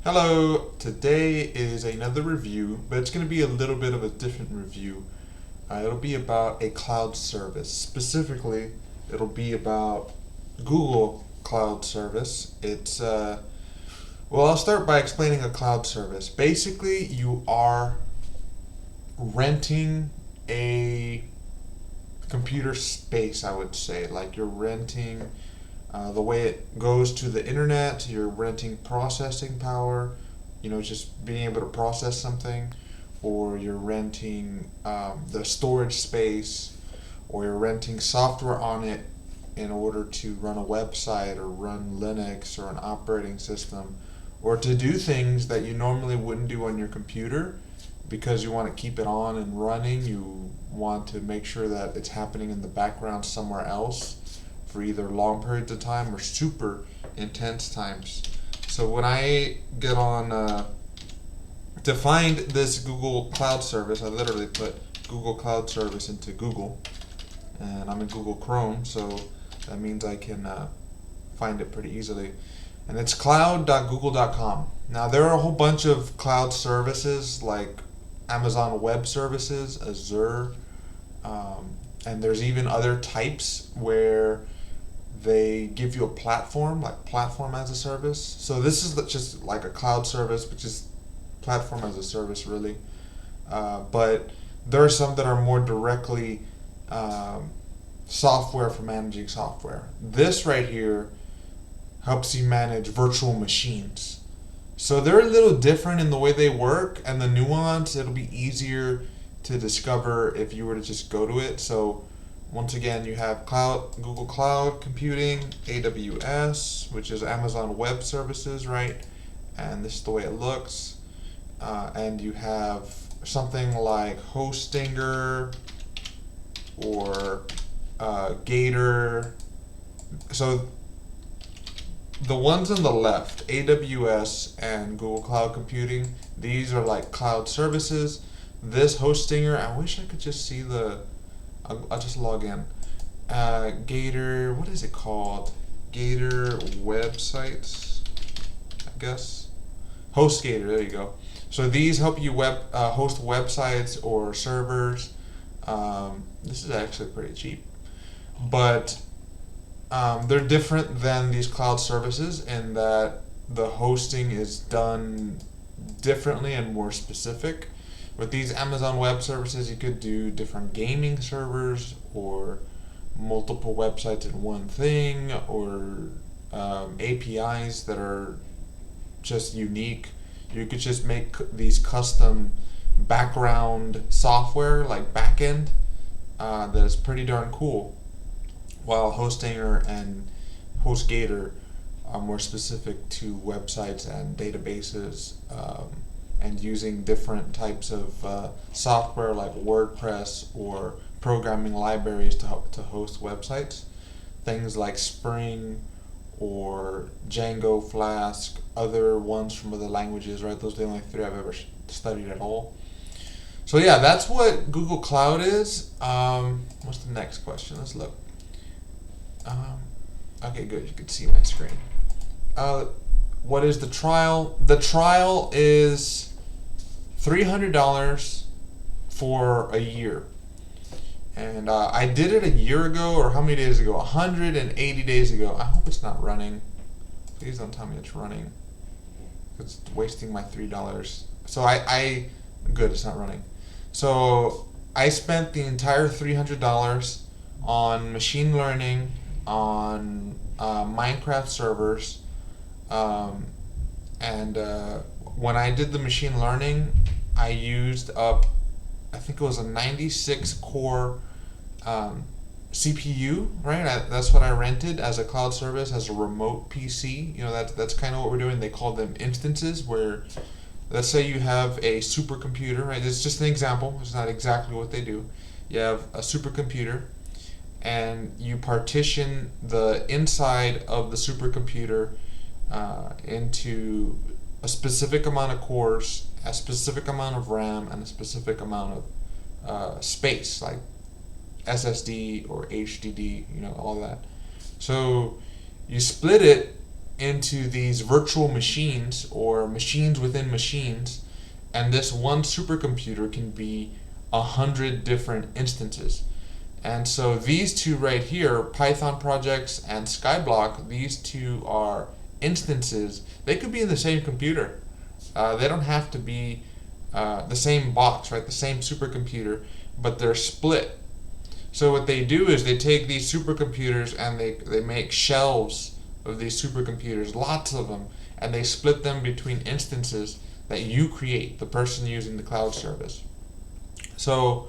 Hello, today is another review, but it's going to be a little bit of a different review. It'll be about a cloud service. Specifically, it'll be about Google Cloud Service. I'll start by explaining a cloud service. Basically, you are renting a computer space, I would say. Like you're renting the way it goes to the internet, you're renting processing power, just being able to process something, or you're renting the storage space, or you're renting software on it in order to run a website or run Linux or an operating system, or to do things that you normally wouldn't do on your computer because you want to keep it on and running. You want to make sure that it's happening in the background somewhere else for either long periods of time or super intense times. So when I get on to find this Google Cloud Service, I literally put Google Cloud Service into Google, and I'm in Google Chrome, so that means I can find it pretty easily. And it's cloud.google.com. Now, there are a whole bunch of cloud services like Amazon Web Services, Azure, and there's even other types where they give you a platform, like platform as a service. So this is just like a cloud service, which is platform as a service, really. But there are some that are more directly software for managing software. This right here helps you manage virtual machines. So they're a little different in the way they work and the nuance. It'll be easier to discover if you were to just go to it. So once again, you have Google Cloud Computing, AWS, which is Amazon Web Services, right? And this is the way it looks. And you have something like Hostinger or Gator. So the ones on the left, AWS and Google Cloud Computing, these are like cloud services. This Hostinger, I wish I could just see I'll just log in. Gator, what is it called? Gator websites, I guess. HostGator, there you go. So these help you host websites or servers. This is actually pretty cheap, but they're different than these cloud services in that the hosting is done differently and more specific. With these Amazon Web Services, you could do different gaming servers or multiple websites in one thing, or APIs that are just unique. You could just make these custom background software, like backend, that is pretty darn cool. While Hostinger and HostGator are more specific to websites and databases, and using different types of software like WordPress or programming libraries to help to host websites. Things like Spring or Django, Flask, other ones from other languages, right? Those are the only three I've ever studied at all. So yeah, that's what Google Cloud is. What's the next question? Let's look. Um, okay, good. You can see my screen. What is the trial? The trial is $300 for a year. And I did it a year ago, or how many days ago? 180 days ago. I hope it's not running. Please don't tell me it's running. It's wasting my $3. So good, it's not running. So I spent the entire $300 on machine learning, on Minecraft servers, and when I did the machine learning, I used up, I think it was a 96 core CPU, right? That's what I rented as a cloud service, as a remote PC. That's kind of what we're doing. They call them instances, where let's say you have a supercomputer, right? It's just an example. It's not exactly what they do. You have a supercomputer, and you partition the inside of the supercomputer into a specific amount of cores, a specific amount of RAM, and a specific amount of space, like SSD or HDD, all that. So you split it into these virtual machines or machines within machines, and this one supercomputer can be 100 different instances. And so these two right here, Python projects and Skyblock, these two are instances. They could be in the same computer. They don't have to be the same box, right? The same supercomputer, but they're split. So what they do is they take these supercomputers and they make shelves of these supercomputers, lots of them, and they split them between instances that you create, the person using the cloud service. So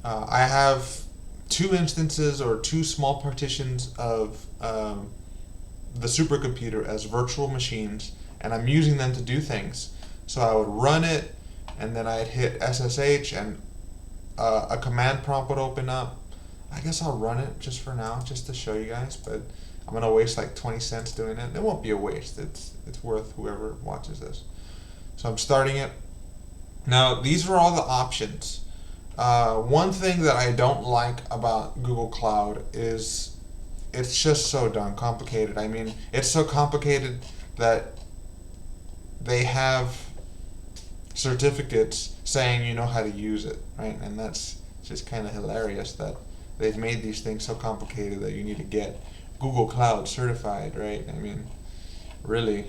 I have two instances or two small partitions of the supercomputer as virtual machines, and I'm using them to do things. So I would run it, and then I'd hit SSH, and a command prompt would open up. I guess I'll run it just for now, just to show you guys, but I'm gonna waste like 20 cents doing it. It won't be a waste. It's worth whoever watches this. So I'm starting it. Now these are all the options. One thing that I don't like about Google Cloud is it's just so darn complicated. I mean, it's so complicated that they have certificates saying you know how to use it, right? And that's just kind of hilarious that they've made these things so complicated that you need to get Google Cloud certified, right? I mean, really.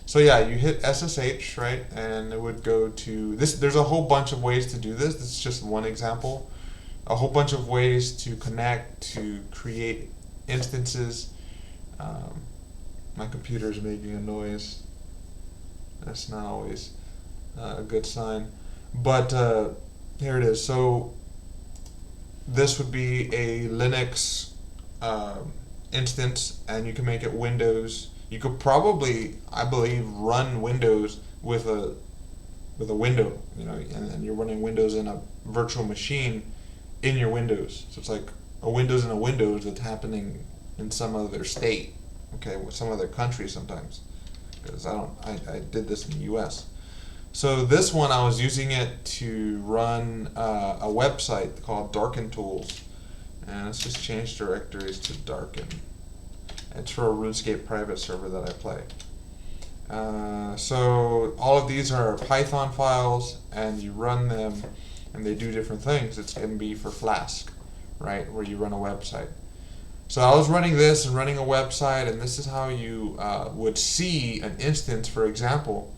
So yeah, you hit SSH, right, and it would go to this. There's a whole bunch of ways to do this. This is just one example. A whole bunch of ways to connect, to create instances. My computer is making a noise. That's not always a good sign. But here it is. So this would be a Linux instance, and you can make it Windows. You could probably, I believe, run Windows with a window, you know, and you're running Windows in a virtual machine in your Windows. So it's like a Windows in a Windows that's happening in some other state, okay, with some other country sometimes, because I did this in the U.S. So this one, I was using it to run a website called Darken Tools, and let's just change directories to Darken. It's for a RuneScape private server that I play. So all of these are Python files, and you run them, and they do different things. It's going to be for Flask, right, where you run a website. So I was running this and running a website, and this is how you would see an instance, for example.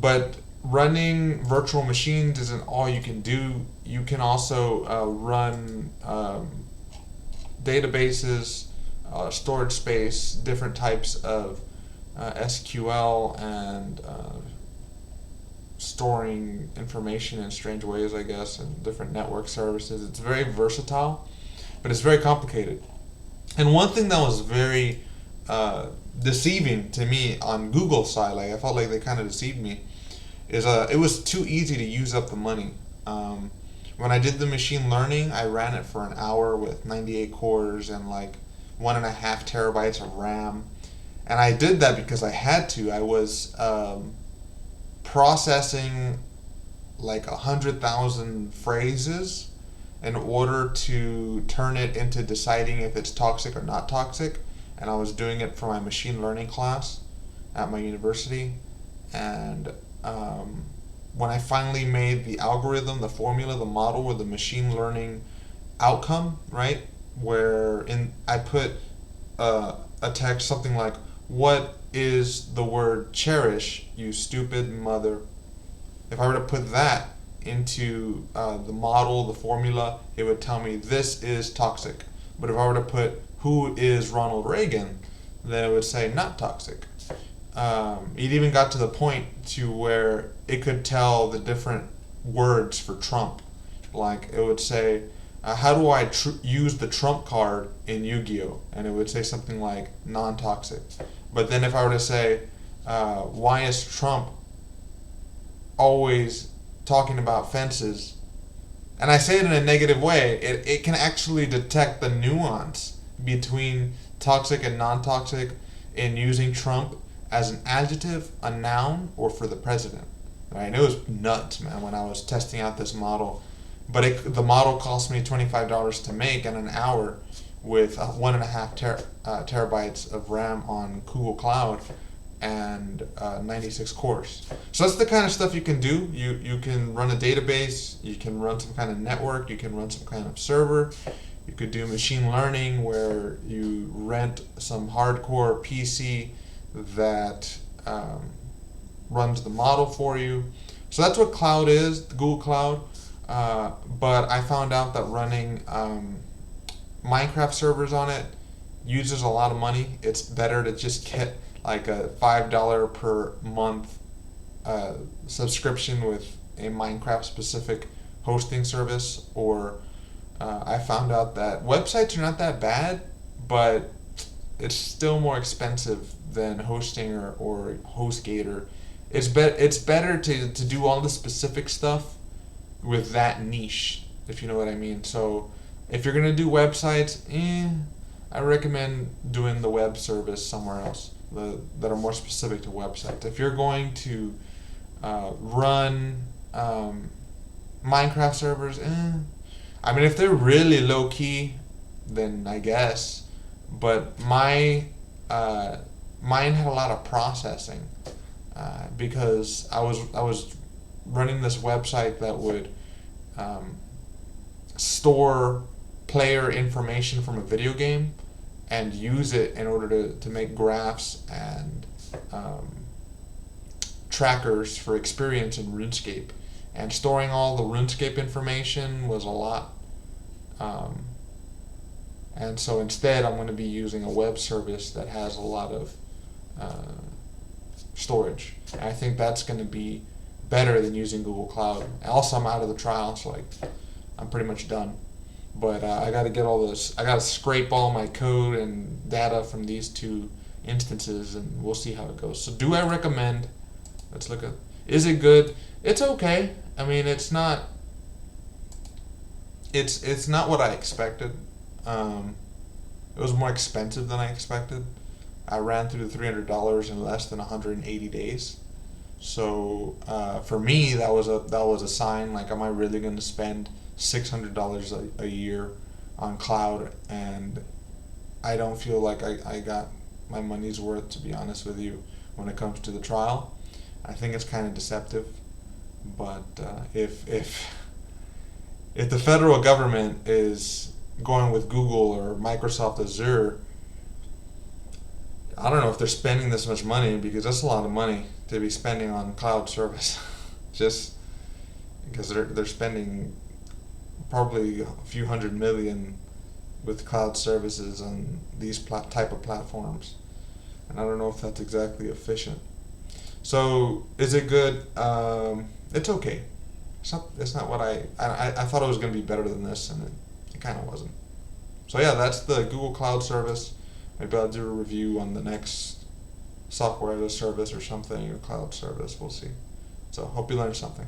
But running virtual machines isn't all you can do. You can also run databases, storage space, different types of SQL, and storing information in strange ways, I guess, and different network services. It's very versatile, but it's very complicated. And one thing that was very deceiving to me on Google's side, like I felt like they kind of deceived me, is it was too easy to use up the money. When I did the machine learning, I ran it for an hour with 98 cores and like 1.5 terabytes of RAM. And I did that because I had to. I was processing like 100,000 phrases in order to turn it into deciding if it's toxic or not toxic. And I was doing it for my machine learning class at my university. And when I finally made the algorithm, the formula, the model, or the machine learning outcome, right, where I put a text something like, "What is the word cherish, you stupid mother?" If I were to put that into the model, the formula, it would tell me this is toxic. But if I were to put who is Ronald Reagan, then it would say not toxic. It even got to the point to where it could tell the different words for Trump. Like it would say, how do I use the Trump card in Yu-Gi-Oh? And it would say something like non-toxic. But then if I were to say, why is Trump always talking about fences? And I say it in a negative way. It can actually detect the nuance between toxic and non-toxic in using Trump as an adjective, a noun, or for the president. Right? And it was nuts, man, when I was testing out this model. But the model cost me $25 to make in an hour, with 1.5 terabytes of RAM on Google Cloud and 96 cores. So that's the kind of stuff you can do. You can run a database, you can run some kind of network, you can run some kind of server. You could do machine learning where you rent some hardcore PC that runs the model for you. So that's what cloud is, the Google Cloud. But I found out that running Minecraft servers on it uses a lot of money. It's better to just get like a $5 per month subscription with a Minecraft specific hosting service, or I found out that websites are not that bad, but it's still more expensive than hosting or HostGator. It's better to do all the specific stuff with that niche, if you know what I mean. So if you're gonna do websites, I recommend doing the web service somewhere else that are more specific to websites. If you're going to run Minecraft servers, I mean, if they're really low key, then I guess. But mine had a lot of processing because I was running this website that would store player information from a video game and use it in order to make graphs and trackers for experience in RuneScape. And storing all the RuneScape information was a lot. And so instead I'm going to be using a web service that has a lot of storage. And I think that's going to be better than using Google Cloud. Also, I'm out of the trial, so I'm pretty much done. But I got to get all this. I got to scrape all my code and data from these two instances, and we'll see how it goes. So, do I recommend? Let's look at. Is it good? It's okay. I mean, it's not. It's not what I expected. It was more expensive than I expected. I ran through the $300 in less than 180 days. So for me, that was a sign. Like, am I really going to spend $600 a year on cloud? And I don't feel like I got my money's worth, to be honest with you, when it comes to the trial. I think it's kind of deceptive. But if the federal government is going with Google or Microsoft Azure, I don't know if they're spending this much money, because that's a lot of money to be spending on cloud service. Just because they're spending probably a few $100 million with cloud services on these type of platforms, and I don't know if that's exactly efficient. So is it good? It's okay. It's not what I thought it was going to be better than this, and it kind of wasn't. So yeah, that's the Google Cloud service. Maybe I'll do a review on the next software as a service or something, or cloud service. We'll see. So hope you learned something.